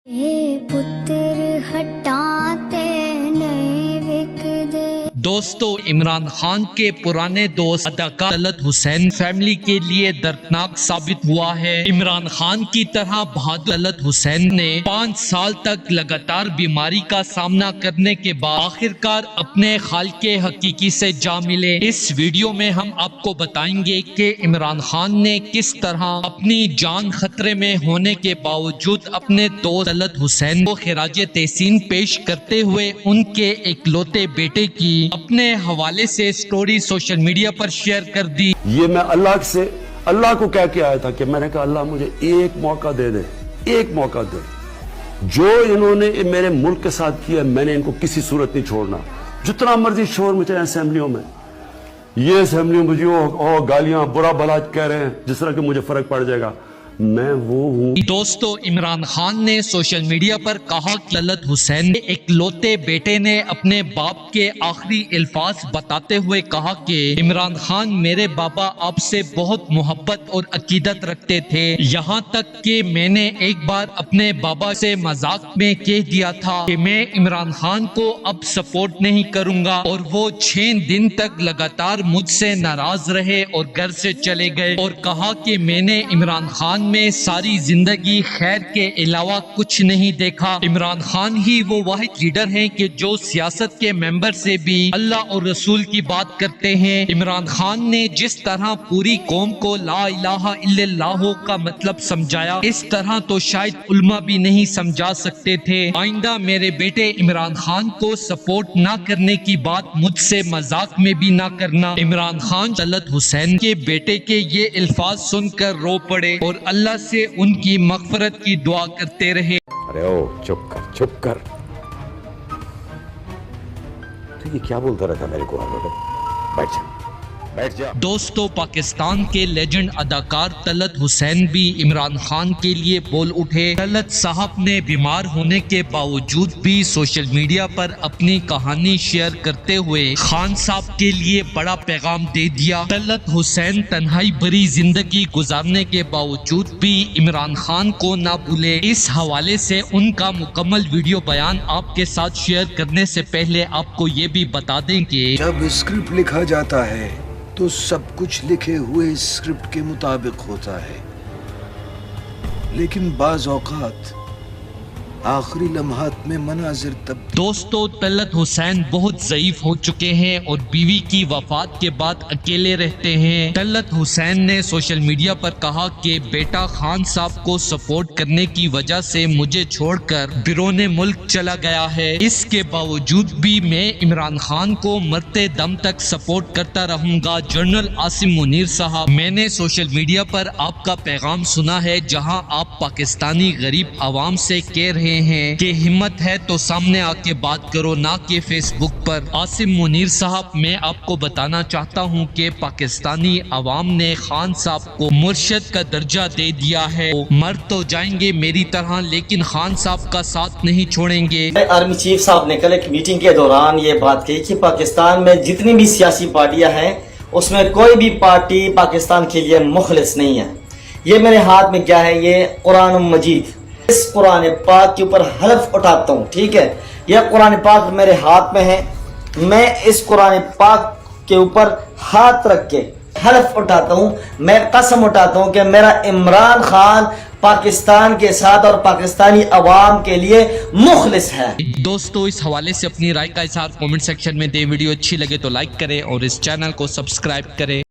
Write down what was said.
पुत्र हटाते नहीं विकदे। दोस्तों, इमरान खान के पुराने दोस्त अदाकार तलत हुसैन फैमिली के लिए दर्दनाक साबित हुआ है। इमरान खान की तरह बहादुर तलत हुसैन ने 5 साल तक लगातार बीमारी का सामना करने के बाद आखिरकार अपने खालिके हकीकी से जा मिले। इस वीडियो में हम आपको बताएंगे कि इमरान खान ने किस तरह अपनी जान खतरे में होने के बावजूद अपने दोस्त तलत हुसैन को खिराजे तहसीन पेश करते हुए उनके इकलौते बेटे की अपने हवाले से स्टोरी सोशल मीडिया पर शेयर कर दी। ये मैं अल्लाह को कह के आया था कि मैंने कहा अल्लाह मुझे एक मौका दे दे, एक मौका दे। जो इन्होंने मेरे मुल्क के साथ किया मैंने इनको किसी सूरत नहीं छोड़ना। जितना मर्जी शोर मचाए असेंबलियों में, ये असेंबलियों में जो गालियां बुरा भला कह रहे हैं जिस तरह के मुझे फर्क पड़ जाएगा, मैं वो हूँ। दोस्तों, इमरान खान ने सोशल मीडिया पर कहा कि तलत हुसैन के इकलौते बेटे ने अपने बाप के आखिरी अल्फाज बताते हुए कहा कि इमरान खान मेरे बाबा आपसे बहुत मोहब्बत और अकीदत रखते थे, यहाँ तक कि मैंने एक बार अपने बाबा से मजाक में कह दिया था कि मैं इमरान खान को अब सपोर्ट नहीं करूंगा, और वो 6 दिन तक लगातार मुझसे नाराज रहे और घर से चले गए और कहा कि मैंने इमरान खान में सारी जिंदगी खैर के अलावा कुछ नहीं देखा। इमरान खान ही वो वाहिद लीडर हैं कि जो सियासत के मेंबर से भी अल्लाह और रसूल की बात करते हैं। इमरान खान ने जिस तरह पूरी कौम को ला इलाहा इल्लल्लाह का मतलब समझाया, इस तरह तो शायद उल्मा भी नहीं समझा सकते थे। आइंदा मेरे बेटे इमरान खान को सपोर्ट ना करने की बात मुझसे मजाक में भी ना करना। इमरान खान तलत हुसैन के बेटे के ये अल्फाज सुनकर रो पड़े और अल्लाह से उनकी मगफरत की दुआ करते रहे। अरे ओ चुप कर। तो ये क्या बोलता रहता मेरे को? बैठ जा। दोस्तों, पाकिस्तान के लेजेंड अदाकार तलत हुसैन भी इमरान खान के लिए बोल उठे। तलत साहब ने बीमार होने के बावजूद भी सोशल मीडिया पर अपनी कहानी शेयर करते हुए खान साहब के लिए बड़ा पैगाम दे दिया। तलत हुसैन तन्हाई भरी जिंदगी गुजारने के बावजूद भी इमरान खान को ना भूले। इस हवाले से उनका मुकम्मल वीडियो बयान आपके साथ शेयर करने से पहले आपको ये भी बता दें कि जब स्क्रिप्ट लिखा जाता है तो सब कुछ लिखे हुए स्क्रिप्ट के मुताबिक होता है, लेकिन बाज़ औक़ात आखिरी लम्हात में मनाजिर तब। दोस्तों, तलत हुसैन बहुत ज़ईफ हो चुके हैं और बीवी की वफात के बाद अकेले रहते हैं। तलत हुसैन ने सोशल मीडिया पर कहा कि बेटा खान साहब को सपोर्ट करने की वजह से मुझे छोड़कर बिरोने मुल्क चला गया है। इसके बावजूद भी मैं इमरान खान को मरते दम तक सपोर्ट करता रहूंगा। जनरल आसिम मुनीर साहब, मैंने सोशल मीडिया पर आपका पैगाम सुना है जहां आप पाकिस्तानी गरीब आवाम से कह रहे हैं कि हिम्मत है तो सामने आके बात करो, ना कि फेसबुक पर। आसिम मुनीर साहब, मैं आपको बताना चाहता हूं कि पाकिस्तानी अवाम ने खान साहब को मुर्शद का दर्जा दे दिया है। मर तो जाएंगे मेरी तरह, लेकिन खान साहब का साथ नहीं छोड़ेंगे। आर्मी चीफ साहब ने कल एक मीटिंग के दौरान ये बात कही कि पाकिस्तान में जितनी भी सियासी पार्टियां हैं उसमें कोई भी पार्टी पाकिस्तान के लिए मुखलिस नहीं है। ये मेरे हाथ में क्या है? ये कुरान मजीद, इस कुरान पाक के ऊपर हलफ उठाता हूँ, ठीक है? यह कुरान पाक मेरे हाथ में है। मैं इस कुरान पाक के ऊपर हाथ रख के हलफ उठाता हूँ, मैं कसम उठाता हूँ कि मेरा इमरान खान पाकिस्तान के साथ और पाकिस्तानी अवाम के लिए मुखलिस है। दोस्तों, इस हवाले से अपनी राय का इज़हार कमेंट सेक्शन में दे। वीडियो अच्छी लगे तो लाइक करें और इस चैनल को सब्सक्राइब करें।